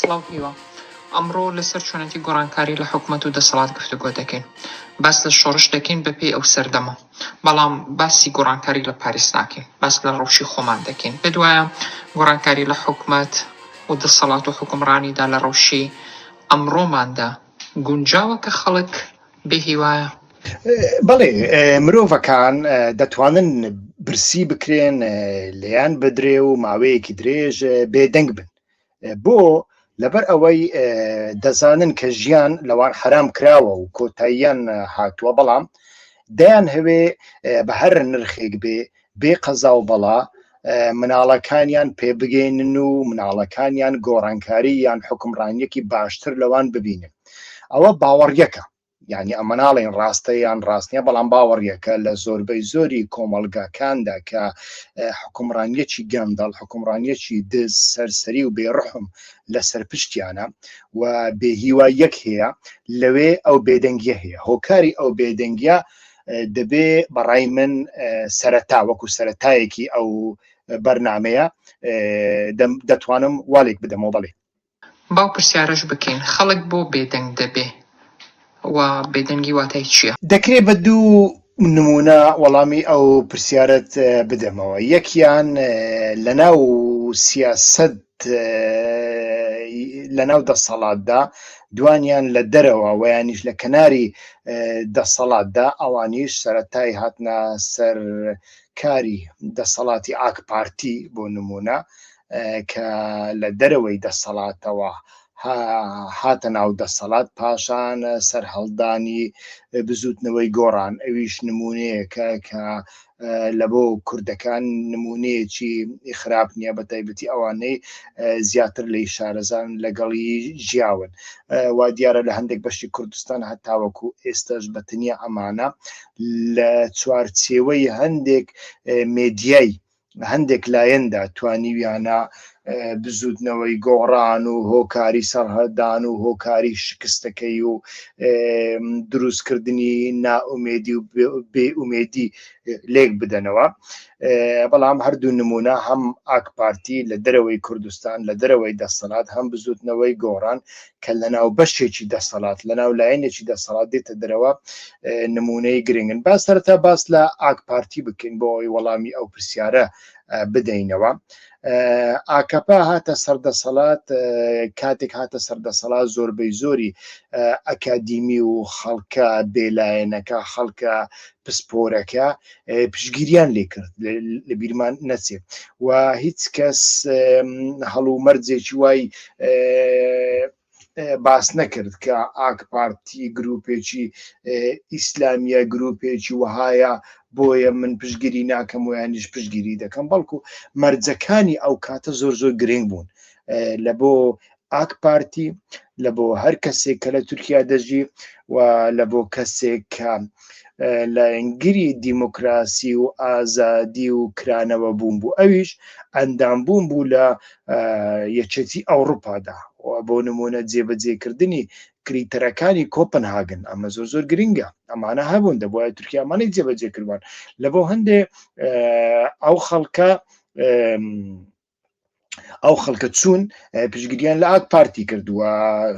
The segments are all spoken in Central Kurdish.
سڵاو هیوا ئەمڕۆ لەسەر چۆنەتی گۆڕانکاری لە حکوومەت و دەسەڵات گفتوگۆ دەکەین باس لە شۆڕش دەکەین بەپێی ئەو سەردەمە بەڵام باسی گۆڕانکاری لە پاریس ناکەین باس لە ڕەوشی خۆمان دەکەین بدوایە گۆڕانکاری لە حکوومەت و دەسەڵات و حکومڕانیدا لە ڕەوشی ئەمڕۆماندا گونجاوە کە خەڵک بهیوایە بەڵێ مرۆڤەکان دەتوانن برسی بکرێن لەیان بدرێ و ماوەیەکی درێژ بێدەنگ بن بۆ لەبەر ئەوەی دەزانن کە ژیان لەوان حرام کراوە و کۆتاییان هاتووە بەڵام دەیان هەوێ بە هەر نرخێک بێ قەزا و بەڵا مناڵەکانیان پێ بگەینن و مناڵەکانیان گۆڕانکاری یان حکومڕانیەکی باشتر لەوان ببینن ئەوە باوەڕیەکە یعنی ئەمە ناڵێن ڕاستە یان ڕاستنیە بەڵام باوەڕیەکە لە زۆربەی زۆری کۆمەلگاکاندا کە حکومڕانیەکی گەندەڵ حکومڕانیەکی دز سەرسەری و بێڕحم لەسەر پشتیانە و بێهیواییەک هەیە لەوێ ئەو بێدەنگیە هەیە هۆکاری ئەو بێدەنگیە دەبێ بەڕای من سەرەتا وەکو سەرەتایەکی ئەو بەرنامەیە دەتوانم والێک بدەمەوە بەڵێ باو پرسیارەش بکەین خەڵک بۆ بێدەنگ دەبێ و بێدەنگی واتای چییە؟ دەکرێت بە دوو نمونە وەڵامی ئەو پرسیارەت بدەمەوە یەکیان لەناو سیاسەت لەناو دەسەڵاتدا دوانیان لە دەرەوە ویانیش لە کەناری دەسەڵاتدا ئەوانیش سەرەتای هاتنە سەر کاری دەسەڵاتی ئاک پارتی بۆ نمونە کە لە دەرەوەی دەسەڵاتەوە هاتە ناو دەسەڵات پاشان سەر هەڵدانی بزوتنەوەی گۆڕان ئەویش نمونەیەکە کە لە بۆ کوردەکان نمونەیەکی خراپ نییە بە تایبەتی ئەوانەی زیاتر لەی شارەزان لەگەڵی ژیاون وا دیارە لە هەندێک بەشی کوردستان هەتاوەکو ئێستاش بەتەنیا ئەمانە لە چوارچێوەی هەندێک مێدیای هەندێک لایەندا توانیویانە بزوتنەوەی گۆڕان و هۆکاری سەرهەدان و هۆکاری شکستەکەی و دروستکردنی نائومێدی و بێئومێدی لێک بدەنەوە بەڵام هەردوو نمونە هەم ئاک پارتی لە دەرەوەی کوردستان لە دەرەوەی دەسەڵات هەم بزوتنەوەی گۆڕان کە لەناو بەشێکی دەسەڵات لەناو لایەنێکی دەسەڵات دێتە دەرەوە نمونەی گرنگن با سەرەتا باس لە ئاک پارتی بکەین بۆ ئەوەی وەڵامی ئەو پرسیارە بدەینەوە ئاکەپا هاتە سەردەسەڵات کاتێک هاتە سەردەسەڵات زۆربەی زۆری ئەکادیمی و خەڵکە بێلایەنەکە خەڵکە پسپۆرەکە پشگیریان لێ کرد لە بیرمان نەچێت و هیچ کەس هەڵوو مەرجێکی وای باس نەکرد کە ئاک پارتی گروپێکی ئیسلامیە گروپێکی وهایە بۆیە من پشگیری ناکەم و یانیش پشگیری دەکەم بەڵکو مەرجەکانی ئەو کاتە زۆر زۆر گرنگ بوون لە بۆ ئاک پارتی لە بۆ هەر کەسێک کە لە تورکیا دەژی و لە بۆ کەسێک کە لە ئەنگری دیموکراسی و ئازادی و کرانەوە بوون بوو ئەویش ئەندام بوون بوو لە یەکێتی ئەوروپادا بۆ نمونە جێبەجێکردنی کریتەرەکانی کۆپنهاگن ئەمە زۆر زۆر گرنگە ئەمانە هەبوون دەبواە تورکیامانەی جێبەجێ کردوان لە بۆ هەندێ ئەو خەڵکە چوون پشگیریان لە ئاک پارتی کردووە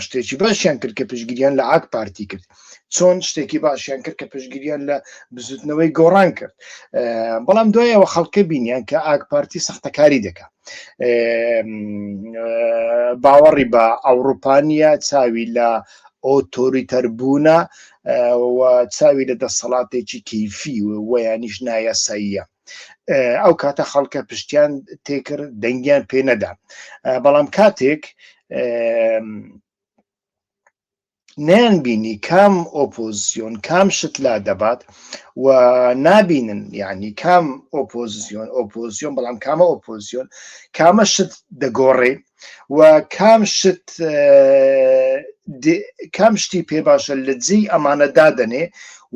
شتێکی باشیان کرد کە پشگیریان لە ئاک پارتی کرد چۆن شتێکی باشیان کرد کە پشگیریان لە بزوتنەوەی گۆڕان کرد بەڵام دوایەوە خەڵکە بینیان کە ئاک پارتی سەختەکاری دەکات باوەڕی بە ئەوروپانیا چاوی لە ئۆتۆریتەر بوونە و چاوی لە دەسەڵاتێکی کەیفی و یانیش نایاساییە ئەو کاتە خەڵکە پشتیان تێکرد دەنگیان پێ نەدا بەڵام کاتێک نیان بینی کام ئۆپۆزیۆن کام شت لا دەبات و نابینن یعنی کام ئۆپۆزیۆن بەڵام کامە ئۆپۆزیۆن کامە شت دەگۆڕێ و کام شتی پێ باشە لە جێی ئەمانە دادەنێ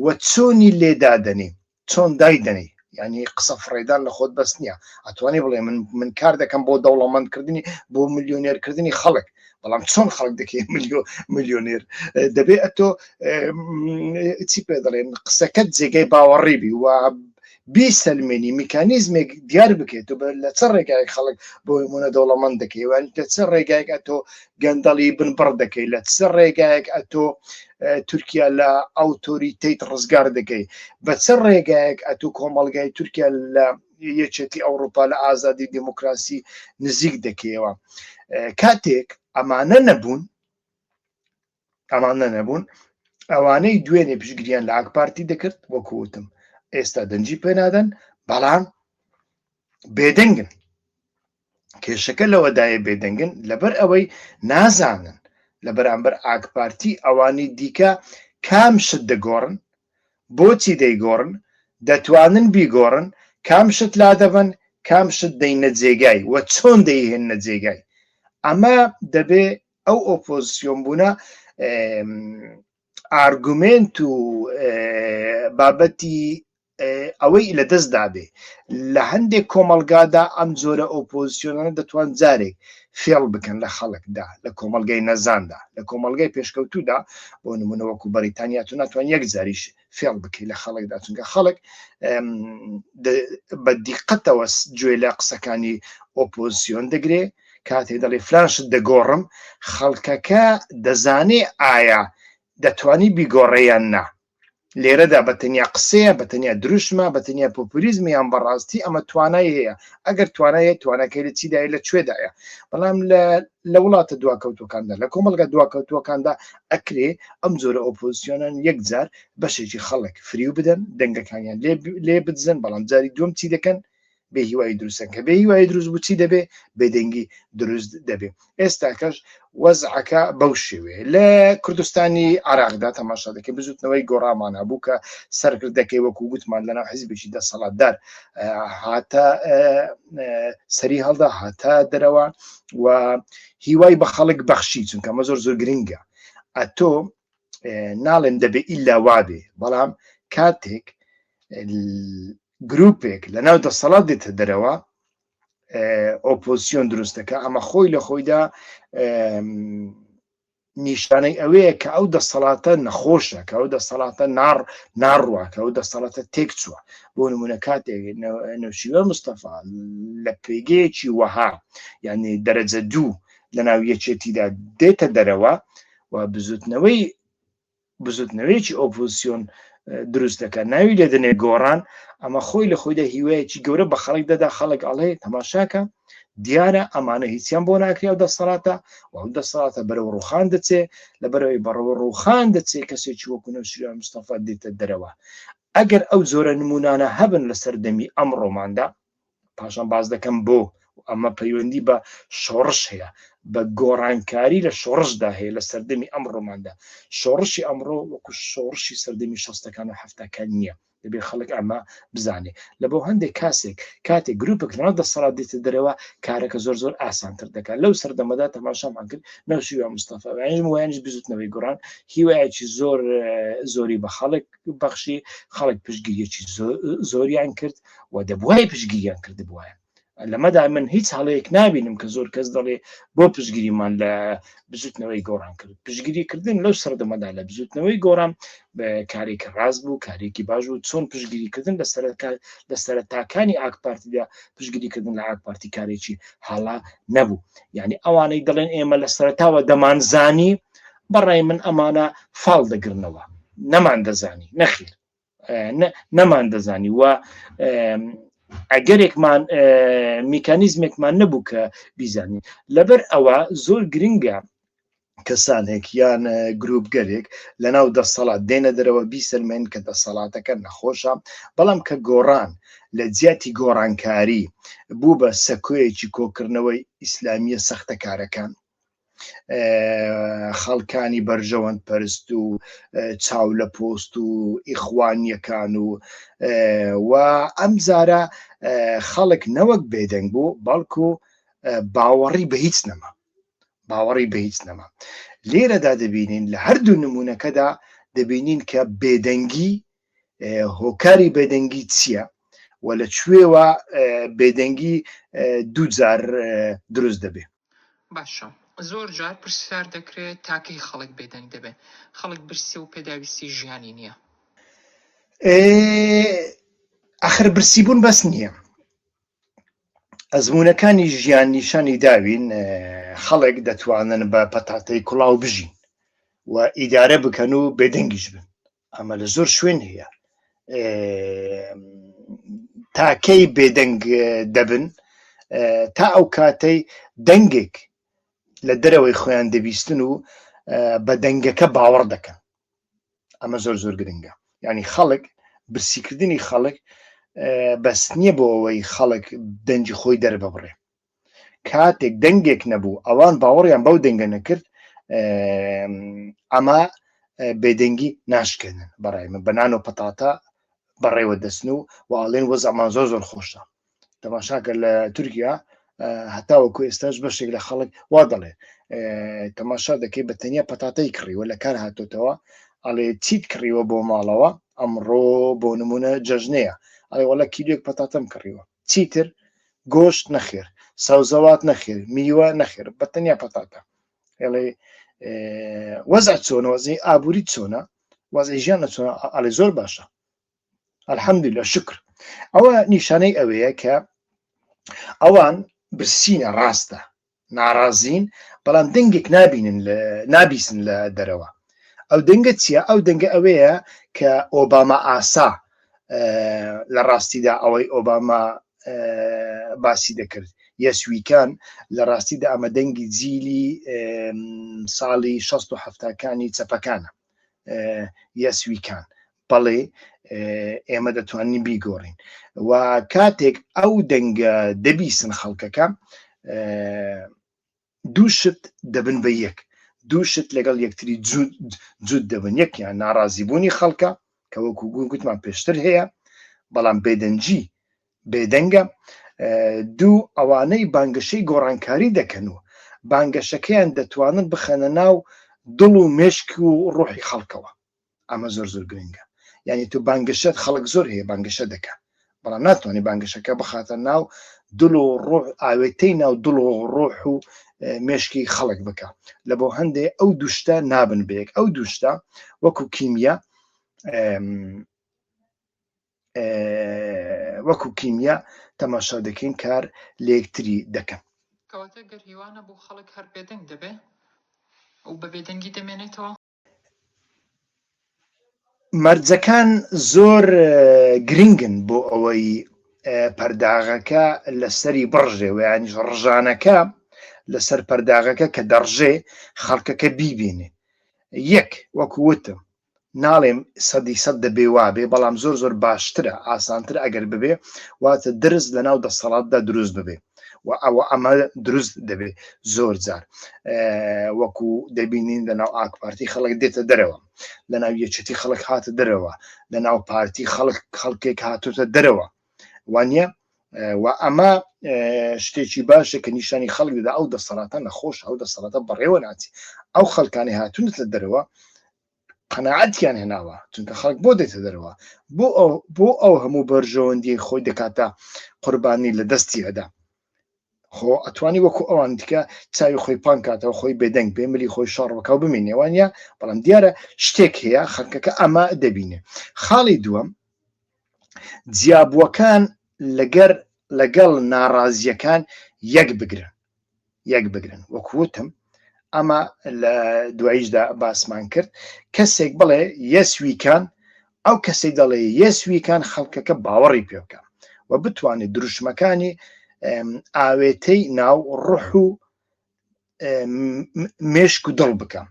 و چۆنی لێدادەنێ چۆن دایدەنێ یعنی قسە فڕێدان لە خۆت بەس نییە ئەتوانی بڵێ من کار دەکەم بۆ دەوڵەمەندکردنی بۆ ملیۆنێرکردنی خەڵک بەڵام چۆن خەڵک دەکەی ملیۆنێر دەبێت تۆ چی پێ دەڵێن قسەکەت جێگەی باوەڕێبی و بیسەلمێنی میکانیزمێک دیار بکەیت و لە چ ڕێگایك خەڵک بۆ مونە دەوڵەمەند دەکەی و لە چ ڕێگایك ئەتۆ گەندەڵی بنبڕ دەکەی لە چ ڕێگایك ئەتۆ تورکیا لە ئەوتۆریتەیت ڕزگار دەکەی بە چ ڕێگایك ئەتۆ کۆمەڵگای تورکیا لە یەکێتی ئەوروپا لە ئازادی دموکراسی نزیک دەکەیەوە کاتێک ئەمانە نەبوون ئەوانەی دوێنێ پشتگیریان لە ئاکپارتی دەکرد وەکوتم ئێستا دەنجی پێنادەن بەڵام بێدەنگن کێشەکە لەوەدایە بێدەنگن لەبەر ئەوەی نازانن لە بەرامبەر ئاکپارتی ئەوانی دیکە کام شت دەگۆڕن بۆچی دەیگۆڕن دەتوانن بیگۆڕن کام شت لا دەبن کام شت دەینە جێگای وە چۆن دەیهێنە جێگای ئەمە دەبێ ئەو ئۆپۆزیسیۆن بوونە ئارگومنت و بابەتی ئەوەی لە دەستدا بێ لە هەندێک کۆمەلگادا ئەم جۆرە ئۆپۆزیسیۆنانە دەتوان جارێک فێڵ بکەن لە خەڵکدا لە کۆمەلگای نەزاندا لە کۆمەلگای پێشکەوتوودا بۆ نمونە وەکو بەریتانیا تو ناتوان یەک جاریش فێڵ بکەی لە خەڵکدا چونکە خەڵک بە دیقەتەوە گوێ لە قسەکانی ئۆپۆزیسیۆن دەگرێ کاتێک دەڵێ فلانشت دەگۆڕم خەڵکەکە دەزانێ ئایا دەتوانی بیگۆڕێیان نا لێرەدا بەتەنیا قسەیە بەتەنیا دروشمە بەتەنیا پۆپولیزمیان بەڕاستی ئەمە توانای هەیە ئەگەر توانایە توانەکەی لە چیدایە لە کوێدایە بەڵام لە وڵاتە دواکەوتوەکاندا لە کۆمەلگا دواکەوتوەکاندا ئەکرێ ئەم جۆرە ئۆپۆزیسیۆنان یەکجار بەشێکی خەڵک فریو بدەن دەنگەکانیان لێ بدزن بەڵام جاری دوم چی دەکەن بێ هیوای دروستن کە بێ هیوای دروست بوو چی دەبێ بێدەنگی دروست دەبێ ئێستا کەش وەزعەکە بەو شێوێ لە کوردستانی عراقدا تەماشا دەکەی بزوتنەوەی گۆڕامان هەبوو کە سەرکردەکەی وەکو گوتمان لەناو حیزبێکی دەسەڵاتدار هاتە سەری هەڵدا هاتە دەرەوە و هیوای بە خەڵک بەخشی چونکە ئەمە زۆر گرنگە ئەتۆ ناڵێن دەبێ ئیلا وابێ بەڵام کاتێک گروپێک لە ناو دەسەڵات دێتە دەرەوە ئۆپۆزیسیۆن دروستەکە ئەمە خۆی لە خۆیدا نیشانەی ئەوەیە کە ئەو دەسەڵاتە نەخۆشە کە ئەو دەسەڵاتە ناڕوە کە ئەو دەسەڵاتە تێک چووە بۆ نمونە کاتێک نەوشیوە مستەفا لە پێگەیەکی وەها یعنی دەرەجە دوو لە ناو یەکێتیدا دێتە دەرەوە و بزوتنەوەیەکی ئۆپۆزیسیۆن دروستەکە ناوی لێ دەنێ گۆڕان ئەمە خۆی لە خۆیدا هیوایەکی گەورە بە خەڵک دەدا خەڵک ئەڵێ تەماشاکە دیارە ئەمانە هیچیان بۆ ناکرێ ئەو دەسەڵاتە و ئەو دەسەڵاتە بەرەو ڕووخان دەچێ لە بەرەوەی بەڕەوە ڕووخان دەچێ کەسێکی وەکو نەوشیروان مستەفا دێتە دەرەوە ئەگەر ئەو جۆرە نمونانە هەبن لە سەردەمی ئەمڕۆماندا پاشان باز دەکەم بۆ ئەمە پەیوەندی بە شۆڕش هەیە بە گۆڕانکاری لە شۆڕشدا هەیە لە سەردەمی ئەمڕۆماندا شۆڕشی ئەمڕۆ وەکو شۆڕشی سەردەمی شەستەکان و هەفتەکان نییە دەبێ خەڵک ئەمە بزانێ لە بۆ هەندێک کاتێک گروپێک لەناو دەسەڵات دێتە دەرەوە کارەکە زۆر ئاسانتر دەکات لەو سەردەمەدا تەماشامان کرد نەوشیروان مستەفا وایانش بزوتنەوەی گۆڕان هیوایەکی زۆری بە خەڵک بەخشی خەڵک پشتگیریەکی زۆریان کرد و دەبوایە پشتگیریان کرد بوایە لەمەدا من هیچ هەڵەیەک نابینم کە زۆر کەس دەڵێ بۆ پشتگیریمان لە بزوتنەوەی گۆڕان کرد پشتگیریکردن لەو سەردەمەدا لە بزوتنەوەی گۆڕان بە کارێکی ڕاست بوو کارێکی باش بوو چۆن پشتگیریکردن لە سەرەتاکانی ئاکپارتیدا پشتگیریکردن لە ئاکپارتی کارێکی هەڵا نەبوو یعنی ئەوانەی دەڵێن ئێمە لە سەرەتاوە دەمانزانی بەڕای من ئەمانە فاڵ دەگرنەوە نەمان دەزانی نەخیر نەمان دەزانی و ئەگەرێکمان میکانیزمێکمان نەبوو کە بیزانین لەبەر ئەوە زۆر گرنگە کەسانێک یان گروپگەرێک لە ناو دەسەڵات دێنە دەرەوە بیسەلمێن کە دەسەڵاتەکە نەخۆشە بەڵام کە گۆڕان لە جیاتی گۆڕانکاری بوو بە سەکۆیەکی کۆکردنەوەی ئیسلامیە سەختەکارەکان خەڵکانی بەرژەوەند پەرست و چاو لە پۆست و ئیخوانیەکان و ئەم جارە خەڵک نەوەک بێدەنگ بوو بەڵکو باوەڕی بە هیچ نەما لێرەدا دەبینین لە هەردوو نمونەکەدا دەبینین کە بێدەنگی هۆکاری بێدەنگی چییە و لە کوێوە بێدەنگی دووجار دروست دەبێ باشە زۆر جار پرسیار دەکرێت تاکەی خەڵک بێدەنگ دەبێت خەڵک برسی و پێداویستی ژیانی نییە ئاخر برسیبوون بەس نییە. ئەزمونونەکانی ژیان نیشانی داوین خەڵک دەتوانن بە پەتاتەی کوڵاو بژین و ئیدارە بکەن و بێدەنگیش بن. ئەمە لە زۆر شوێن هەیە. تاکەی بێدەنگ دەبن تا ئەو کاتەی دەنگێک لە دەرەوەی خۆیان دەبیستن و بە دەنگەکە باوەڕ دەکەن. ئەمە زۆر زۆر گرنگە. یعنی خەڵک برسیکردنی خەڵک بەس نییە بۆ ئەوەی خەڵک دەنجی خۆی دەرببڕێ. کاتێک دەنگێک نەبوو ئەوان باوەڕیان بەو دەنگە نەکرد ئەمە بێدەنگی ناشکێنن. بەڕای من بەنان و پەتاتە بەڕێوە دەستن و واڵێن وەزەمان زۆر زۆر خۆشە. تەماشاکە لە تورکیا هەتاوەکو ئێستاش بەشێک لە خەڵک وا دەڵێ تەماشا دەکەی بە تەنیا پەتاتەی کڕیوە لە کار هاتوتەوە ئەڵێ چیت کڕیوە بۆ ماڵەوە ئەمڕۆ بۆ نمونە جەژنەیە ئەڵێ وەڵا کیلۆیەک پەتاتەم کڕیوە چیتر گۆشت نەخێر سەوزەوات نەخێر میوە نەخێر بە تەنیا پەتاتە. ئەڵێ وەزع چۆنە وەزعی ئابووری چۆنە وەزعی ژیانە چۆنە ئەڵێ زۆر باشە ئەلحەمدولillah شکر. ئەوە نیشانەی ئەوەیە کە ئەوان برسینە ڕاستە ناڕازین بەڵام دەنگێک نابیسن لە دەرەوە. ئەو دەنگە چییە؟ ئەو دەنگە ئەوەیە کە ئۆباما ئاسا لە ڕاستیدا ئەوەی ئۆباما باسی دەکرد یەسویکان لە ڕاستیدا ئەمە دەنگی جیلی ساڵی 1970کانی چەپەکانە یەسویکان بەڵێ ئێمە دەتوانین بیگۆڕین و کاتێک ئەو دەنگە دەبیسن خەڵکەکە دووشت دەبن بە یەک دووشت لەگەڵ یەکتری جوود دەبن. یەکیان ناڕازیبوونی خەڵکە کە وەکو گوتمان پێشتر هەیە بەڵام بێدەنجی بێدەنگە. دوو ئەوانەی بانگەشەی گۆڕانکاری دەکەن و بانگەشەکەیان دەتوانن بخەنە ناو دڵ و مێشک و ڕۆحی خەڵکەوە. ئەمە زۆر زۆر گرنگە. یعنی تو بانگەشەت خەڵک زۆر هەیە بانگەشە دەکە بەڵام ناتوانانی بانگەشەکە بخاتە ناو دڵ و ڕۆح ئاوێتەی ناو دڵ و ڕۆح و مێشکی خەڵک بکە. لە بۆ هەندێک ئەو دوشتە نابن بەیەک. ئەو دوشتە وەکو کیمیا تەماشا دەکەین کار لە یەکتری دەکەن. کەواتە گەر هیوانە بۆ خەڵک هەر بێدەنگ دەبێ ئەو بە بێدەنگی دەمێنێتەوە. مەرجەکان زۆر گرنگن بۆ ئەوەی پەرداغەکە لەسەری بڕژێ و یانیش ڕژانەکە لەسەر پەرداغەکە کە دەڕژێ خەڵکەکە بیبێنێ. یەک وەکو وتم ناڵێم 100% دەبێ وابێ بەڵام زۆر زۆر باشترە ئاسانتر ئەگەر ببێ واتە درست لە ناو دەسەڵاتدا دروست ببێ و ئەمە دروست دەبێ. زۆر جار وەکو دەبینین لە ناو ئاک پارتی خەڵک دێتە دەرەوە لە ناو یەکێتی خەڵک هاتە دەرەوە لە ناو پارتی خەڵکێک هاتوتە دەرەوە وانە و ئەمە شتێکی باشە کە نیشانی خەڵک دەدا ئەو دەسەڵاتە نەخۆش ئەو دەسەڵاتە بەڕێوە ناچی. ئەو خەڵکانی هاتوونەتە دەرەوە قەناعەتیان هێناوە چونکە خەڵک بۆ دێتە دەرەوە بۆ ئەو هەموو بەرژەوەندی خۆی دەکاتە قوربانی لە دەستی ئەدا. خۆ ئەتوانی وەکو ئەوان دیکە چاوی خۆی پان کاتەوە خۆی بێدەنگ بێ ملی خۆی شەڕەکە بمێنێوانە بەڵام دیارە شتێک هەیە خەڵکەکە ئەمە دەبینێ. خاڵی دووەم جیابووەکان لەگەڵ ناڕازیەکان یەک بگرن وەکووتم ئەمە لە دواییشدا باسمان کرد. کەسێک بڵێ یەسویکان ئەو کەسێک دەڵێ یەسویکان خەڵکەکە باوەڕی پێ بکە و بتوانێت دروشمەکانی ئاوێتەی ناو ڕوح و مێشک و دڵ بکە.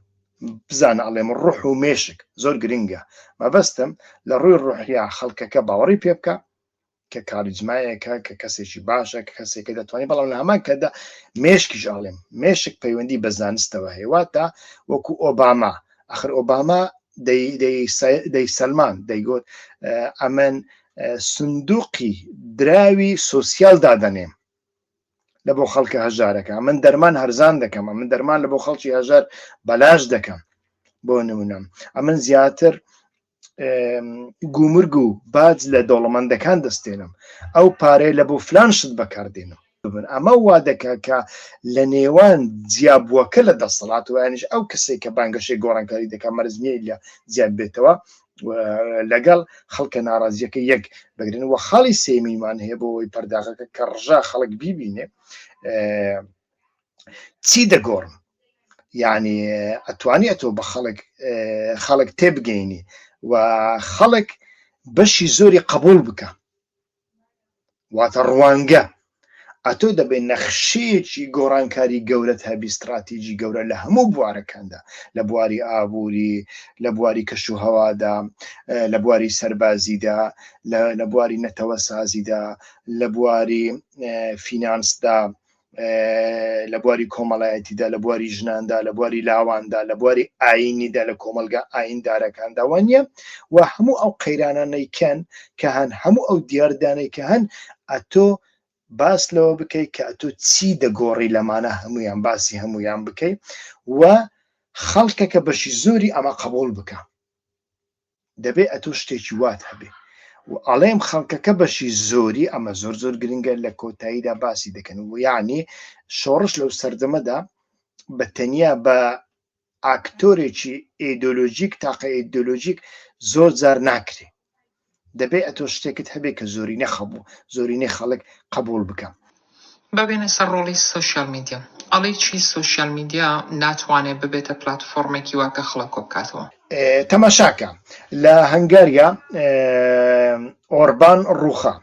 بزانە ئەڵێم ڕوح و مێشک زۆر گرنگە مەبەستم لە ڕووی ڕوحیا خەڵکەکە باوەڕی پێ بکە کە کاریزمایەکە کە کەسێکی باشە کە کەسێکە دەتوانێت بەڵام لە هەمان کەدا مێشکیش ئاڵێم مێشک پەیوەندی بە زانستەوە هێواتە وەکو ئۆباما ئەخر ئۆباما دەی سەلمان دەیگوت ئەمن سندوقی دراوی سۆسیال دادەنێم لە بۆ خەڵکە هەژارەکە من دەرمان هەرزان دەکەم من دەرمان لە بۆ خەڵکی هەژار بەلاش دەکەم بۆ نمونەم ئەمن زیاتر گومرگ و باج لە دەوڵەمەندەکان دەستێنم ئەو پارەی لە بۆ فلان شت بەکاردێنم. ئەمە وا دەکات کە لە نێوان جیابووەکە لە دەسەڵات و یانیش ئەو کەسێک کە بانگەشەی گۆڕانکاری دەکات مەرزمیە لە زیاد بێتەوە لەگەڵ خەڵکە ناڕازیەکە یەک بگرن و خاڵی سێمیمان هەیە بۆەوەی پەرداغەکە کە ڕژا خەڵک بیبینێ چی دەگۆڕن یعنی ئەتوانی ئەتۆ بە خەڵک تێبگەینی و خەڵک بەشی زۆری قبول بکە واتە ڕوانگە ئەتۆ دەبێت نەخشەیەکی گۆڕانکاری گەورەت هەبی استراتیژی گەورە لە هەموو بوارەکاندا لە بواری ئابووری لە بواری کەشوهەوادا لە بواری سەربازیدا لە بواری نەتەوە سازیدا لە بواری فینانسدا لە بواری کۆمەڵایەتیدا لە بواری ژناندا لە بواری لاواندا لە بواری ئاینیدا لە کۆمەلگا ئایندارەکاندا وانە و هەموو ئەو قەیرانانەیکەن کە هەن هەموو ئەو دیاردانەی کە هەن ئەتۆ باس لەوە بکەیت کە ئەتۆ چی دەگۆڕی لەمانە هەمویان باسی هەمویان بکەیت و خەڵکەکە بەشی زۆری ئەمە قبول بکە دەبێت ئەتۆ شتێکی وات هەبێ و ئەڵێم خەڵکەکە بەشی زۆری ئەمە زۆر زۆر گرنگە لە کۆتاییدا باسی دەکەن و یعنی شۆڕش لەو سەردەمەدا بە تەنیا بە ئاکتۆرێکی ئیدۆلۆژیک تاقە ئیدۆلۆژیک زۆر جار ناکرێ دەبێت ئەتۆ شتێکت هەبێ کە زۆرینەی خەڵک قبول بکە ببینە سەر ڕۆڵی سوۆشیال میدیا ئەڵێ چی سوۆشیال میدیا ناتوانێت ببێتە پلاتفۆرمێکی واکە خەڵک کۆ بکاتەوە تەماشاکە لە هەنگاریا ئۆربان ڕووخا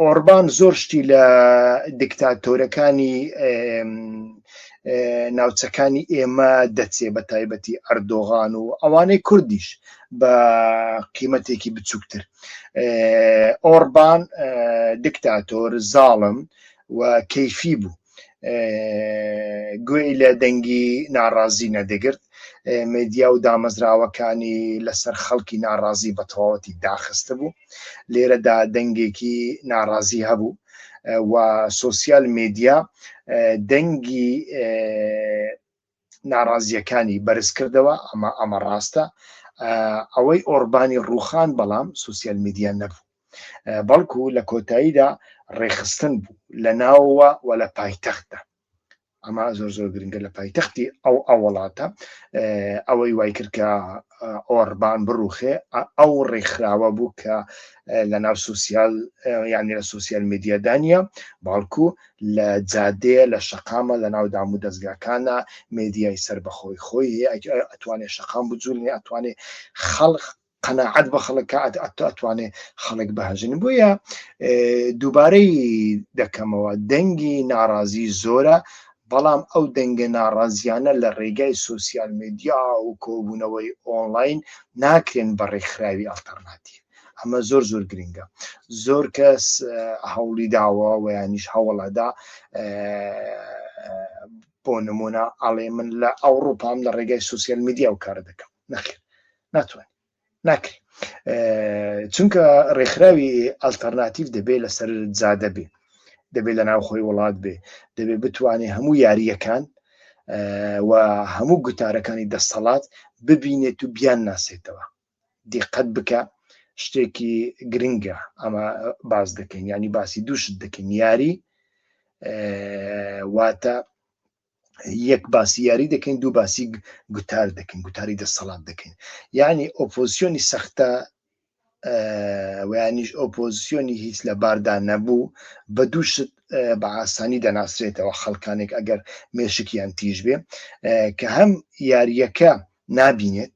ئۆربان زۆر شتی لە دیکتاتۆرەکانی ناوچەکانی ئێمە دەچێ بە تایبەتی ئەردۆغان و ئەوانەی کوردیش بە قیمەتێکی بچووکتر ئۆربان دیکتاتۆر زاڵم و کەیفی بوو گوێی لە دەنگی ناڕازی نەدەگرت مێدیا و دامەزراوەکانی لەسەر خەڵکی ناڕازی بە تەواوەتی داخستە بوو لێرەدا دەنگێکی ناڕازی هەبوو و سۆسیال میدیا دەنگی ناڕازیەکانی بەرز کردەوە ئەمە ڕاستە ئەوەی ئۆربانی ڕووخان بەڵام سوسیال میدیا نەبوو بەڵکو لە کۆتاییدا ڕێخستن بوو لە ناوەوە و لە پایتەختە ئەمە زۆر زۆر گرنگە لە پایتەختی ئەو وڵاتە ئەوەی وای کرد کە ئۆربان بڕوخێ ئەو ڕێکخراوە بوو کە لە ناو سوسیال یعنی لە سوسیال میدیا دانیە باڵکو لە جادەیە لە شەقامە لە ناو دام و دەستگاکانە مێدیای سەر بەخۆی خۆی ئەتوانێت شەقام بجوولنی ئەتوانێت خەڵق قەناعەت بە خەڵکە ئەتوانێت خەڵک بەهەژن بووە دووبارەی دەکەمەوە دەنگی ناڕازی زۆرە بەڵام ئەو دەنگە ناڕازیانە لە ڕێگای سوسیال میدیا و کۆبوونەوەی ئۆنلاین ناکرێن بە ڕێکخراوی ئەڵتەرناتیڤ ئەمە زۆر زۆر گرنگە زۆر کەس هەوڵی داوە و یانیش هەوڵەدا بۆ نمونە ئەڵێ من لە ئەوڕۆپام لە ڕێگای سوسیال میدیا و کار دەکەم نەخێر ناتوانێت ناکرێت چونکە ڕێکخراوی ئەڵتەرناتیڤ دەبێت لەسەر جادە بێ دەبێت لە ناوخۆی وڵات بێ دەبێت بتوانێت هەموو یاریەکان و هەموو گوتارەکانی دەسەڵات ببینێت و بیان ناسێتەوە دیقەت بکە شتێکی گرنگە ئەمە باز دەکەین ینی باسی دووشت دەکەین یاری واتە یەک باسی یاری دەکەین دوو باسی گوتار دەکەین گوتاری دەسەڵات دەکەین یعنی ئۆپۆزیسیۆنی سەختە ویانیش ئۆپۆزیسیۆنی هیچ لە باردا نەبوو بە دووشت بە ئاسانی دەناسرێتەوە خەڵکانێک ئەگەر مێشکیان تیژ بێ کە هەم یاریەکە نابینێت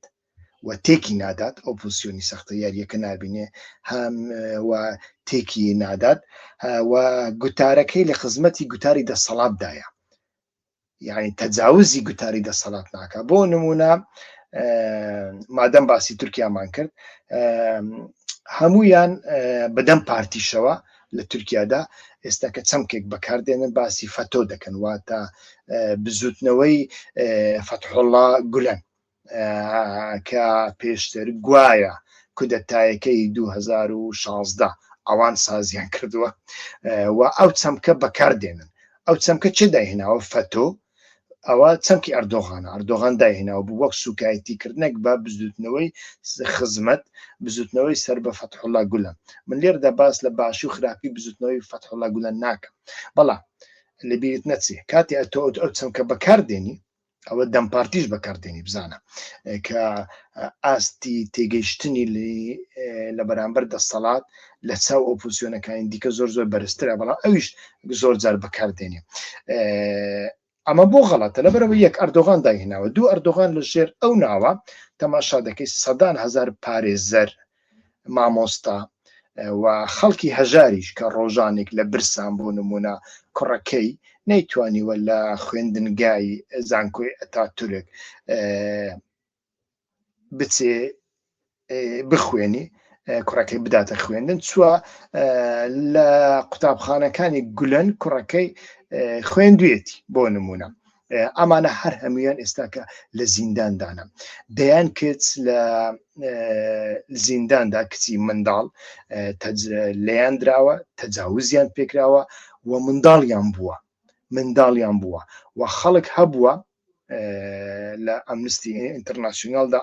و تێکی نادات ئۆپۆزیسیۆنی سەختە یاریەکە نابینێ هەم و تێکی نادات و گوتارەکەی لە خزمەتی گوتاری دەسەڵاتدایە یعنی تەجاوزی گوتاری دەسەڵات ناکە بۆ نمونە مادەم باسی تورکیامان کرد هەمویان بەدەم پارتیشەوە لە تورکیادا ئێستا کە چەمکێک بەکاردێنن باسی فەتۆ دەکەن واتە بزوتنەوەی فەتحوڵڵا گولەن کە پێشتر گوایە کودەتایەکەی 2016 ئەوان سازیان کردووە و ئەو چەمکە بەکاردێنن ئەو چەمکە چه داهێناوە فەتۆ ئەوە چەمکی ئەردۆغان داهێناوە بوو وەک سوکایەتیکردنێک بە بزوتنەوەی خزمەت بزوتنەوەی سەر بە فەتحوڵڵا گولەن من لێرەدا باس لە باشی و خراپی بزوتنەوەی فەتحوڵڵا گولەن ناکەم بەڵام لەبیرت نەچێ کاتی ئەتۆ ئەو چەمکە بەکاردێنی ئەوە دەم پارتیش بەکاردێنی بزانە کە ئاستی تێگەیشتنی لە بەرامبەر دەسەڵات لە چاو ئۆپۆزیۆنەکانی دیکە زۆر زۆر بەرزترە، بەڵام ئەویش زۆر جار بەکاردێنێ. ئەمە بۆ غەڵەتە لەبەرەوە یەک ئەردۆغان داهێناوە، دوو ئەردۆغان لە ژێر ئەو ناوە تەماشا دەکەی سەدان هەزار پارێزەر مامۆستا و خەڵکی هەژاریش کە ڕۆژانێک لە برسان بۆ نمونە کوڕەکەی نەیتوانیوە لە خوێندنگای زانکۆی ئەتاتورک بچێ بخوێنی، کوڕەکەی بداتە خوێندن، چووە لە قوتابخانەکانی گولەن کوڕەکەی خوێندوێتی بۆ نمونە. ئەمانە هەر هەمویان ئێستاکە لە زینداندانە. دەیان کچ لە زینداندا کچی منداڵ لەیان دراوە، تەجاوزیان پێکراوە و منداڵیان بووە و خەڵک هەبووە لە ئەمنستی ئینتەرناسیۆناڵدا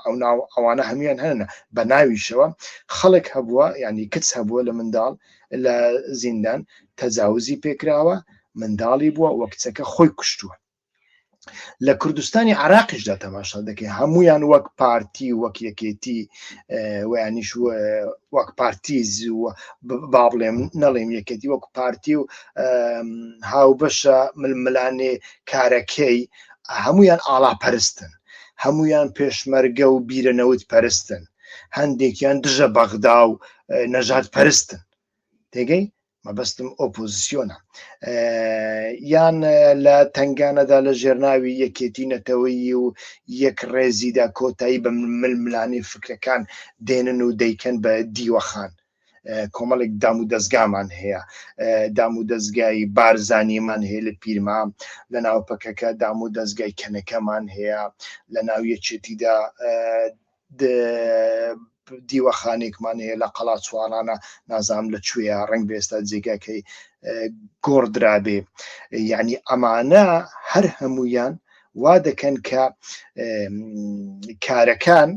ئەوانە هەمویان هەنە بە ناویشەوە، خەڵک هەبووە ینی کچ هەبووە لە منداڵ لە زیندان تەجاوزی پێکراوە، منداڵی بووە وە کچەکە خۆی کوشتووە. لە کوردستانی عراقیشدا تەماشا دەکەی هەمویان وەک پارتی وەک یەکێتی ویانیش وەک پارتیز و با بڵێم نەڵێم یەکێتی وەک پارتی و هاوبەشە ململانێ کارەکەی هەمویان ئاڵاپەرستن، هەمویان پێشمەرگە و بیرەنەوت پەرستن، هەندێکیان دژە بەغدا و نەژاد پەرستن. تێگەی مەبەستم ئۆپۆزیسیۆنە یان لە تنگانەدا لە ژێرناوی یەکێتی نەتەوەیی و یەک ڕێزیدا کۆتایی بە ململانی فکرەکان دێنن و دەیکەن بە دیوەخان. کۆمەڵێک دام و دەستگامان هەیە، دام و دەستگای بارزانیمان هەیە لە پیرما، لە ناوپەکەکە دام و دەستگای کەنەکەمان هەیە، لە ناو یەکێتیدا دیوەخانێکمان هەیە لە قەڵاچوانانە، نازام لە کوێیە ڕەنگ بێستا جێگاکەی گۆڕدرابێ. یعنی ئەمانە هەر هەمویان وا دەکەن کە کارەکان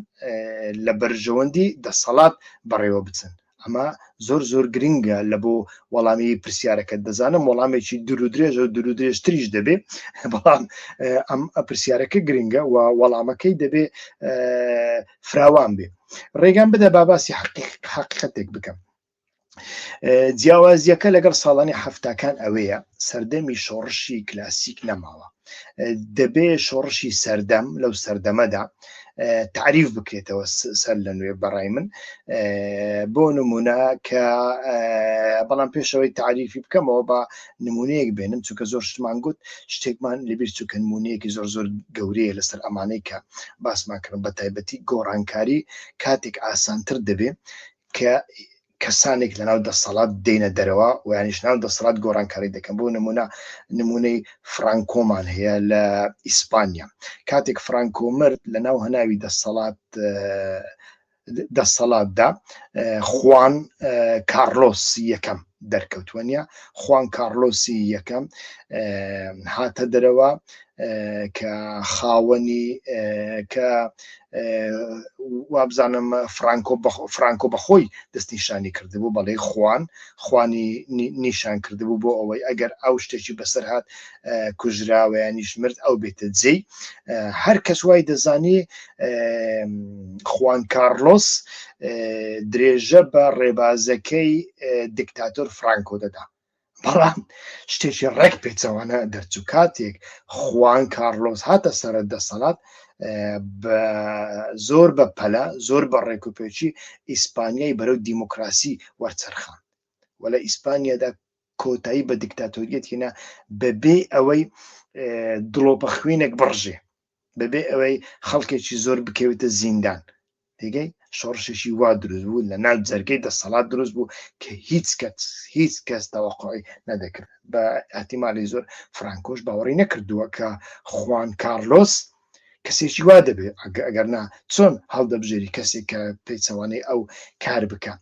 لە بەرژەوەندی دەسەڵات بەڕێوە بچن. ئەمە زۆر زۆر گرنگە لە بۆ وەڵامی پرسیارەکە. دەزانم وەڵامێکی دوور و درێژە و دوور و درێژتریش دەبێ، بەڵام ئەم پرسیارەکە گرنگە و وەڵامەکەی دەبێ فراوان بێ. ڕێگان بدە باباسی حقیقەتێک بکەم. جیاوازیەکە لەگەڵ ساڵانی هەفتاکان ئەوەیە سەردەمی شۆڕشی کلاسیک نەماوە، دەبێ شۆڕشی سەردەم لەو سەردەمەدا تعریف بکرێتەوە سەر لە نوێ بەڕای من. بۆ نمونە کە بەڵام پێشەوەی تعریفی بکەمەوە بە نمونەیەک بێنم، چونکە زۆر شتمان گوت شتێکمان لەبیر چووکە نمونەیەکی زۆر زۆر گەورەیە لەسەر ئەمانەی کە باسمان کردن، بە تایبەتی گۆڕانکاری کاتێک ئاسانتر دەبێ کە کەسانێک لەناو دەسەڵات دێنە دەرەوە و یانیش ناو دەسەڵات گۆڕانکاری دەکەن. بۆ نمونەی فرانکۆمان هەیە لە ئیسپانیا، کاتێک فرانکۆ مرد لە ناو هەناوی دەسەڵاتدا خوان کارلۆسی یەکەم دەرکەوتووە، خوان کارلۆسی یەکەم هاتە دەرەوە کە خاوەنی کە وابزانم فرانکۆ بەخۆی دەستنیشانی کردبوو، بەڵێ خوانی نیشان کردبوو بۆ ئەوەی ئەگەر ئەو شتێکی بەسەر هات کوژراوەیانیش مرد ئەو بێتە جێی. هەر کەس وای دەزانی خوان کارلۆس درێژە بە ڕێبازەکەی دیکتاتۆر فرانکۆ دەدا، بەڵام شتێکی ڕێک پێچەوانە دەرچوو. کاتێک خوان کارلۆس هاتە سەر دەسەڵات زۆر بە پەلا، زۆر بە ڕێکوپێکی ئیسپانیای بەرەو دیموکراسی وەرچەرخان، و لە ئیسپانیادا کۆتایی بە دیکتاتۆریەت هێنا بەبێ ئەوەی دڵۆپە خوێنێک بڕژێ، بەبێ ئەوەی خەڵکێکی زۆر بکەوێتە زیندان. تێگەی شۆڕشێکی وا دروست بوو لە ناو جەرگەی دەسەڵات دروست بوو کە هیچ کەس تەوەقعی نەدەکرد. بە ئەحتیمالی زۆر فرانکۆش باوەڕی نەکردووە کە خوان کارلۆس کەسێکی وا دەبێت، ئەگەرنا چۆن هەڵدەبژێری کەسێک کە پێچەوانەی ئەو کار بکە.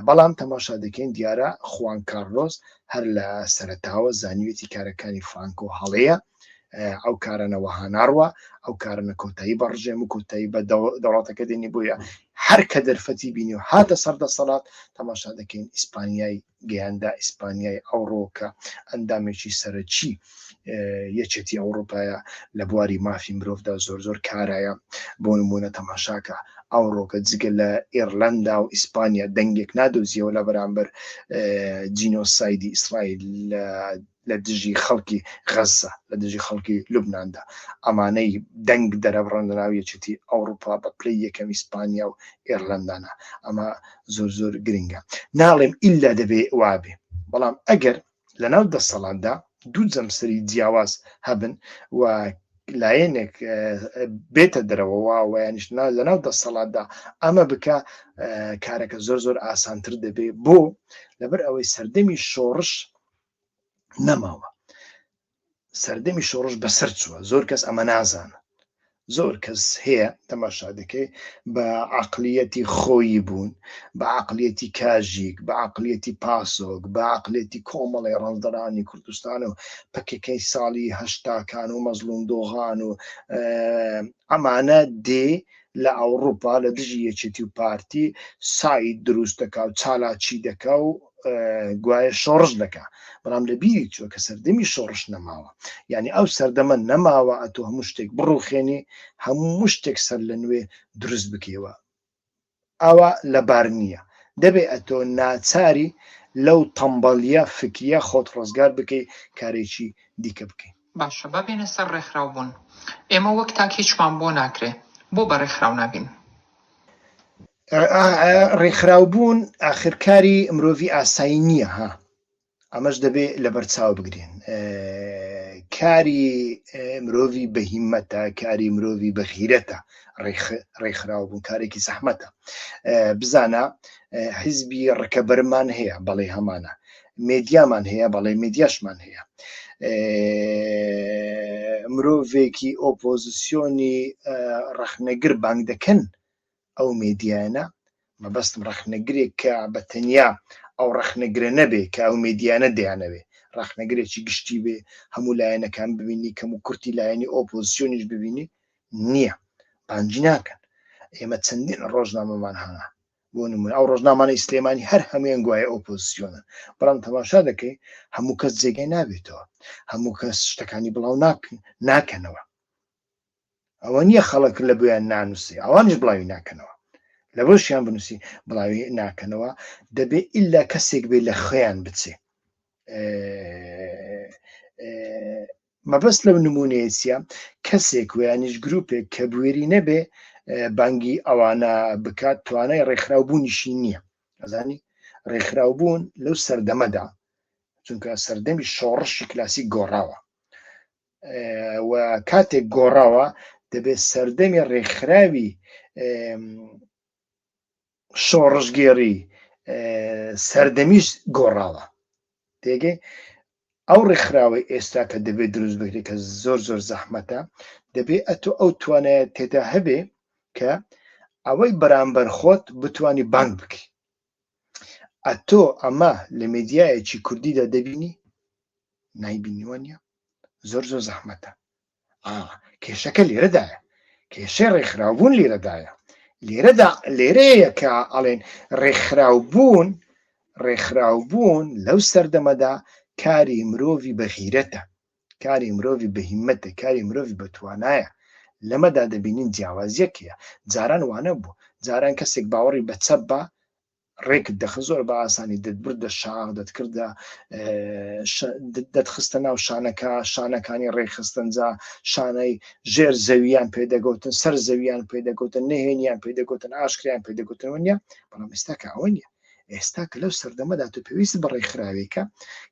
بەڵام تەماشا دەکەین دیارە خوان کارلۆس هەر لە سەرەتاوە زانیوێتی کارەکانی فرانکۆ هەڵەیە، ئەو کارانەوە هەناڕوە، ئەو کارانە کۆتایی بەڕژێم و کۆتایی بە دەوڵاتەکە دێنی بۆیە هەر کە دەرفەتی بینی و هاتە سەردەسەڵات تەماشا دەکەین ئیسپانیای گەیاندا ئیسپانیای ئەوڕۆکە ئەندامێکی سەرەکی یەکێتی ئەوڕۆپایە لە بواری مافی مرۆڤدا زۆر زۆر کارایە بۆ نمونە تەماشاکە ئەوڕۆکە جگە لە ئێرلندا و ئیسپانیا دەنگێک نادۆزیەوە لە بەرامبەر جینۆسایدی ئیسرائیل لە دژی خەڵکی غەزە لە دژی خەڵکی لوبناندا ئەمانەی دەنگ دەرەبڕن لە ناو یەکێتی ئەوڕۆپا بە پلەی یەکەم ئیسپانیا و ئێرلندانە ئەمە زۆر زۆر گرنگە ناڵێم ئیلا دەبێ وابێ بەڵام ئەگەر لە ناو دەسەڵاتدا دوو جەمسری جیاواز هەبن و لایەنێک بێتە دەرەوە ویانیش لە ناو دەسەڵاتدا ئەمە بکە کارەکە زۆر زۆر ئاسانتر دەبێ بۆ لەبەر ئەوەی سەردەمی شۆڕش نەماوە سەردەمی شۆڕش بەسەر چووە زۆر کەس ئەمە نازانە زۆر کەس هەیە تەماشا دەکەی بە عەقلیەتی خۆیی بوون بە عەقلیەتی کاژیک بە عەقلیەتی پاسۆک بە عەقلیەتی کۆمەڵی ڕەنزدەرانی کوردستان و پەکەکەی ساڵی هەشتاکان و مەزلوم دۆغان و ئەمانە دێ لە ئەوڕۆپا لە دژی یەکێتی و پارتی ساید دروست دەکا و چالاکی دەکا و گوایە شۆڕش دەکا بەڵام لە بیری چووە کە سەردەمی شۆڕش نەماوە یعنی ئەو سەردەمە نەماوە ئەتۆ هەموو شتێک بڕوخێنی هەموو شتێک سەر لە نوێ دروست بکەوە ئەوە لەبار نییە دەبێ ئەتۆ ناچاری لەو تەمبەڵیە فکریە خۆت ڕزگار بکەی کارێکی دیکە بکەین باشە ببینە سەر ڕێکخراو بوون ئێمە وەک تاک هیچمان بۆ ناکرێ بۆ بە ڕێکخراو نابین ڕێکخراوبوون ئاخرکاری مرۆڤی ئاسایی نییە ها ئەمەش دەبێ لە بەرچاو بگرین کاری مرۆڤی بەهیمەتە کاری مرۆڤی بەخیرەتە ڕێکخراوبوون کارێکی زەحمەتە بزانە حیزبی ڕکەبەرمان هەیە بەڵێ هەمانە مێدیامان هەیە بەڵێ مێدیاشمان هەیە مرۆڤێکی ئۆپۆزیسیۆنی ڕەخنەگر بانگ دەکەن ئەو مێدیانە مەبەستم ڕەخنەگرێک کە بە تەنیا ئەو ڕەخنەگرە نەبێ کە ئەو مێدیانە دەیانەوێ ڕەخنەگرێکی گشتی بێ هەموو لایەنەکان ببینی کەم و کورتی لایەنی ئۆپۆزیسیۆنیش ببینی نییە بانگی ناکەن ئێمە چەندین ڕۆژنامەمان هەنا بۆ نمونە ئەو ڕۆژنامانەی سلێمانی هەر هەمویان گوایە ئۆپۆزیسیۆنن بەڵام تەماشا دەکەی هەموو کەس جێگای نابێتەوە هەموو کەس شتەکانی بڵاو ناکەنەوە ئەوە نییە خەڵک لە بۆیان نانووسی ئەوانش بڵاوی ناکەنەوە لە بۆشیان بنووسی بڵاوی ناکەنەوە دەبێت ئللا کەسێک بێ لە خۆیان بچێ مەبەست لەو نمونەیەچیە کەسێک ویانیش گروپێک کە بوێری نەبێ بانگی ئەوانە بکات توانای ڕێکخراوبوونیشی نییە ئەزانی ڕێکخراوبوون لەو سەردەمەدا چونکە سەردەمی شۆڕشی کلاسی گۆڕاوە و کاتێک گۆڕاوە دەبێت سەردەمی ڕێکخراوی شۆڕشگێڕی سەردەمیش گۆڕاوە تێگەی ئەو ڕێکخراوی ئێستا کە دەبێت دروست بکرێت کە زۆر زۆر زەحمەتە دەبێت ئەتۆ ئەو توانایە تێدا هەبێ کە ئەوەی بەرامبەر خۆت بتوانی بانگ بکەی ئەتۆ ئەمە لە مێدیایەکی کوردیدا دەبینی نایبینیوە نیە زۆر زۆر زەحمەتە کێشەکە لێرەدایە کێشەی ڕێکخراوبوون لێرەدایە لێرەیە کە ئەڵێن ڕێکخراوبوون لەو سەردەمەدا کاری مرۆڤی بەخیرەتە کاری مرۆڤی بەهیمەتە کاری مرۆڤی بەتوانایە لەمەدا دەبینین جیاوازیەکەیە جاران وانە بوو جاران کەسێک باوەڕی بە چەپ بە ڕێکت دەخست زۆر بە ئاسانی دەتبردە شاغ دەتکردە دەتخستە ناو شانەکانی ڕێکخستنجا شانەی ژێر زەویان پێدەگوتن سەر زەویان پێدەگوتن نهێنیان پێدەگوتن ئاشکریان پێدەگوتن وە نیە بەڵام ئێستا کە ئەوە نیە ئێستا کە لەو سەردەمەدا تۆ پێویست بە ڕێکخراوێکە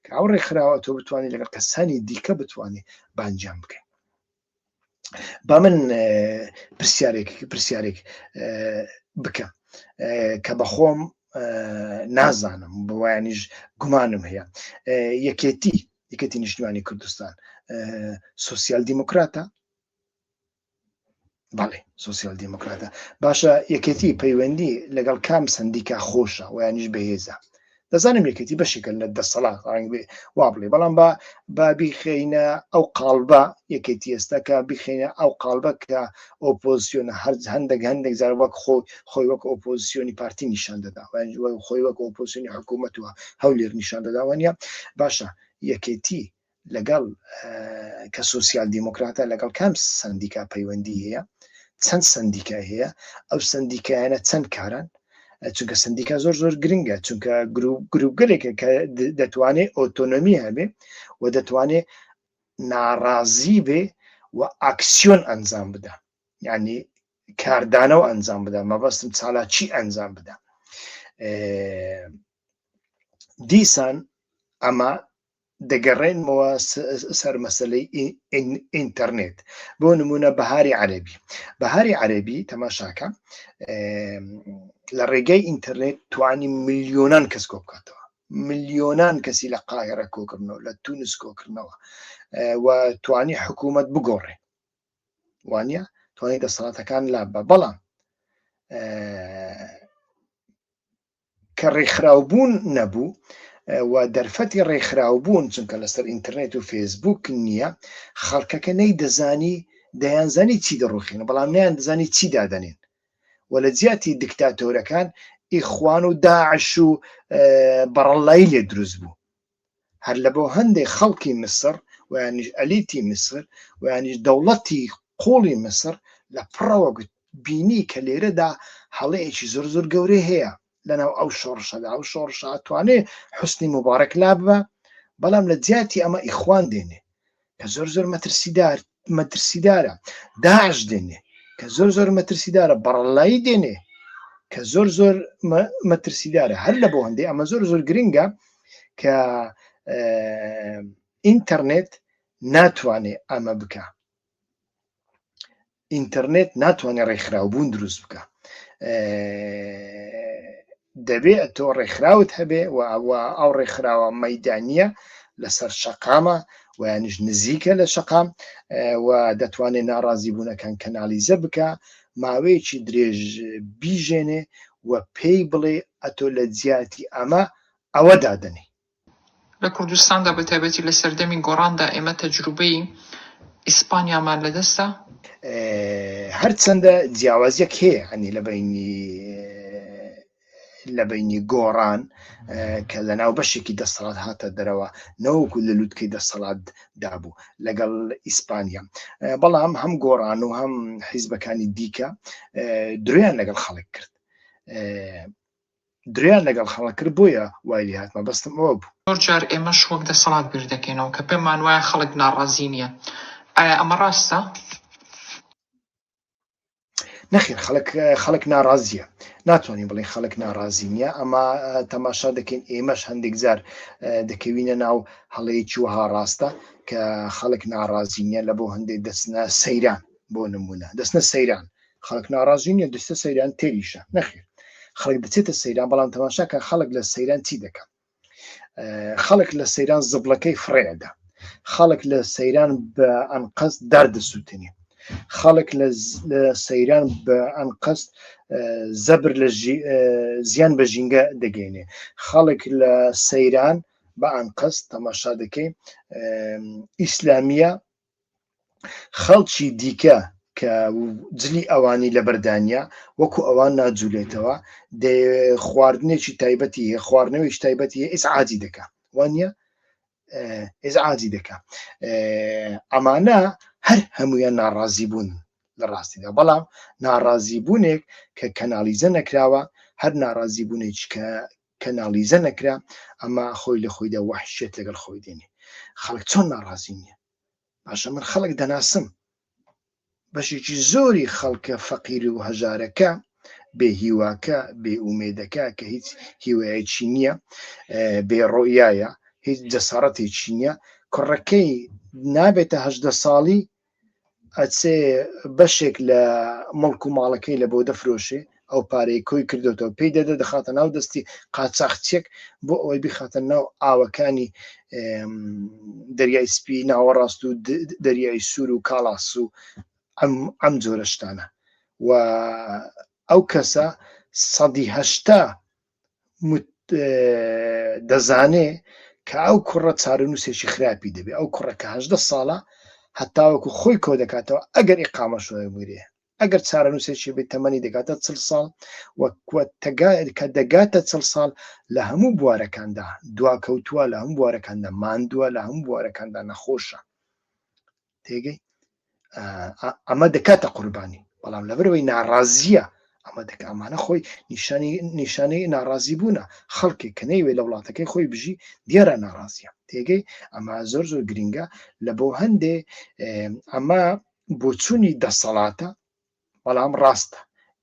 کە ئەو ڕێکخراوە تۆ بتوانانی لەگەڵ کەسانی دیکە بتوانانی بانجام بکەین با من پرسیارێک بکەم کە بەخۆم نازانم بۆیانیش گومانم هەیە یەکێتی نیشتیمانی کوردستان سۆسیال دیموکراتە بەڵێ سۆسیال دیموکراتە باشە یەکێتی پەیوەندی لەگەڵ کام سندیکا خۆشە ویانیش بەهێزە دەزانم یەکێتی بەشێکە لە دەسەڵات ڕەنگ بێ وا بڵێ، بەڵام با بیخینە ئەو قاڵبە یەکێتی ئێستا کە بیخینە ئەو قاڵبە کە ئۆپۆزیسیۆنە هەندێک جار وەک خۆی وەک ئۆپۆزیسیۆنی پارتی نیشان دەدا، خۆی وەک ئۆپۆزیسیۆنی حکوومەت و هەولێر نیشان دەدا، وانە باشە یەکێتی لەگەڵ کە سۆسیال دیموکراتە لەگەڵ کام سندیکا پەیوەندی هەیە، چەند سندیکا هەیە، ئەو سندیکایانە چەند کارن، چونکە سندیکا زۆر گرنگە، چونکە گروپگەلێکە کە دەتوانێت ئۆتۆنۆمی هەبێ و دەتوانێت ناڕازی بێ و ئاکسیۆن ئەنجام بدە، یعنی کاردانەوە ئەنجام بدە، مەبەستم چالاکی ئەنجام بدە. دیسان ئەمە دەگەڕێنمەوە سەر مەسەلەی ئینتەرنێت. بۆ نمونە بەهاری عەرەبی تەماشاکە لە ڕێگەی ئینتەرنێت توانی ملیۆنان کەس کۆ بکاتەوە، ملیۆنان کەسی لە قاهرە کۆکردنەوە، لە تونس کۆکردنەوە و توانی حکوومەت بگۆڕێ، وانە توانی دەسەڵاتەکان لابە. بەڵام کە ڕێکخراوبوون نەبوو و دەرفەتی ڕێکخراوبوون، چونکە لەسەر ئینتەرنێت و فێسبوک نییە، خەڵکەکە دەیانزانی چی دەڕوخێنە، بەڵام نیان دەزانی چی دادەنێن، و لە جیاتی دیکتاتۆرەکان ئیخوان و داعش و بەڕەڵایی لێ دروست بوو. هەر لە بۆ هەندێک خەڵکی مسر و یانیش ئەلیتی مسر و یانیش دەوڵەتی قوڵی مسر لە پڕەوە بینی کە لێرەدا هەڵەیەکی زۆر گەورەی هەیە لەناو ئەو شۆڕشەدا. ئەو شۆڕشە ئەتوانێ حوسنی مبارەک لاببە، بەڵام لە جیاتی ئەمە ئیخوان دێنێ کە زۆر مەترسیدارە، داعش دێنێ کە زۆر مەترسیدارە، بەڕەڵایی دێنێ کە زۆر مەترسیدارە. هەر لە بۆ هەندێک ئەمە زۆر گرنگە کە ئینتەرنێت ناتوانێ ئەمە بکە، ئینتەرنێت ناتوانێت ڕێکخراوبوون دروست بکە. دەبێت تۆ ڕێکخراوت هەبێ و ئەو ڕێکخراوە مەیدانیە لەسەر شەقامە و یانیش نزیکە لە شەقام و دەتوانێت ناڕازی بوونەکان کەنالیزە بکە، ماوەیەکی درێژ بیژێنێ و پێی بڵێ ئەتۆ لە جیاتی ئەوە دادنێ. لە کوردستاندا بە تایبەتی لە سەردەمی گۆڕاندا ئێمە تەجروبەی ئیسپانیامان لەدەستە، هەرچەندە جیاوازیەک هەیە هەنی لە بینی گۆڕان کە لە ناو بەشێکی دەسەڵات هاتە دەرەوە نەوەکو لە لووتکەی دەسەڵات دابوو لەگەڵ ئیسپانیا، بەڵام هەم گۆڕان و هەم حیزبەکانی دیکە درویان لەگەڵ خەڵک کرد، بۆیە وای هاتمە بەستم ئەوە بوو. زۆر جار ئێمەش وەک دەسەڵات بیر دەکەینەوە کە پێمان وایە خەڵک ناڕازی نییە. ئایا ئەمە ڕاستە؟ نەخێر، خەڵک ناڕازیە، ناتوانین بڵێ خەڵک ناڕازی نییە. ئەمە تەماشا دەکەین، ئێمەش هەندێک جار دەکەوینە ناو هەڵەیەکی وها ڕاستە کە خەڵک ناڕازی نییە، لە بۆ هەندێک دەستنە سەیران، بۆ نمونە دەستنە سەیران، خەڵک ناڕازی نییە، دەستە سەیران تێریشە. نەخێر، خەڵک دەچێتە سەیران، بەڵام تەماشاکە خەڵک لە سەیران چی دەکە؟ خەڵک لە سەیران زبلەکەی فڕێدا، خەڵک لە سەیران بە ئەنقەست دەردەسووتنی، خەڵک لە سەیران بە ئەنقەست زەبر لە زیان بە ژینگە دەگەینێ، خەڵک لە سەیران بە ئەنقەست تەماشا دەکەی ئیسلامیە خەڵکی دیکە کە جلی ئەوانی لە بەردانیا وەکو ئەوان ناجوولێتەوە، خواردنێکی تایبەتی هەیە، خواردنەوەیکی تایبەتی هەیە، ئیزعاجی دەکە، وانە ئیزعاجی دەکە. ئەمانە هەر هەمویان ناڕازی بوون لە ڕاستیدا، بەڵام ناڕازی بوونێک کە کەنالیزە نەکراوە، هەر ناڕازی بوونێکی کە کەنالیزە نەکرا، ئەمە خۆی لە خۆیدا وەحشێت لەگەڵ خۆی دێنێ. خەڵک چۆن ناڕازی نییە؟ باشە من خەڵک دەناسم، بەشێکی زۆری خەڵکە فەقیر و هەژارەکە، بێ هیواکە، بێ ئومێدەکە کە هیچ هیوایەکی نییە، بێ ڕۆیایە، هیچ جەسارەتێکی نییە، کوڕەکەی نابێتە 18 ساڵی ئەچێ بەشێک لە مڵک و ماڵەکەی لە بۆ دەفرۆشێ، ئەو پارەی کۆی کردوەوە پێی دەدە، دەخاتە ناو دەستی قاچاقچێک بۆ ئەوەی بخاتە ناو ئاوەکانی دەریای سپی، ناوەڕاست و دەریای سوور و کاڵاس و ئەم جۆرە شتانە. و ئەو کەسە 180 دەزانێ کە ئەو کوڕە چارەنووسێکی خراپی دەبێ، ئەو کوڕە کە 18 ساڵە هەتاوەکو خۆی کۆ دەکاتەوە ئەگەر ئیقامە شۆی بگرێ، ئەگەر چارەنووسێکی بێت تەمەنی دەکاتە 40 ساڵ کە دەگاتە 40 ساڵ لە هەموو بوارەکاندا دواکەوتووە، لە هەموو بوارەکاندا ماندووە، لە هەموو بوارەکاندا نەخۆشە تێگەی ئەمە دەکاتە قوربانی، بەڵام لەبەرەوەی ناڕازیە ئەمە دەکە ئەمانە خۆی نیشانەی ناڕازی بوونە، خەڵکی کە نەیوێ لە وڵاتەکەی خۆی بژی دیارە ناڕازیە تێگەی ئەمە زۆر زۆر گرنگە لە بۆ هەندێ ئەمە بۆچوونی دەسەڵاتە، بەڵام ڕاستە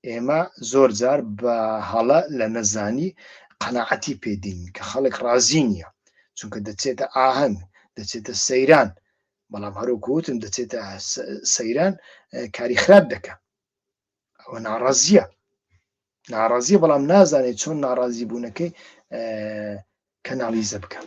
ئێمە زۆر جار بە هەڵە لە نەزانی قەناعەتی پێدین کە خەڵک ڕازی نییە چونکە دەچێتە ئاهەنگ دەچێتە سەیران، بەڵام هەروکوتم دەچێتە سەیران کاری خراپ دەکە، ئەوە ناڕازیە بەڵام نازانێت چۆن ناڕازی بوونەکەی کەناڵیزە بکە.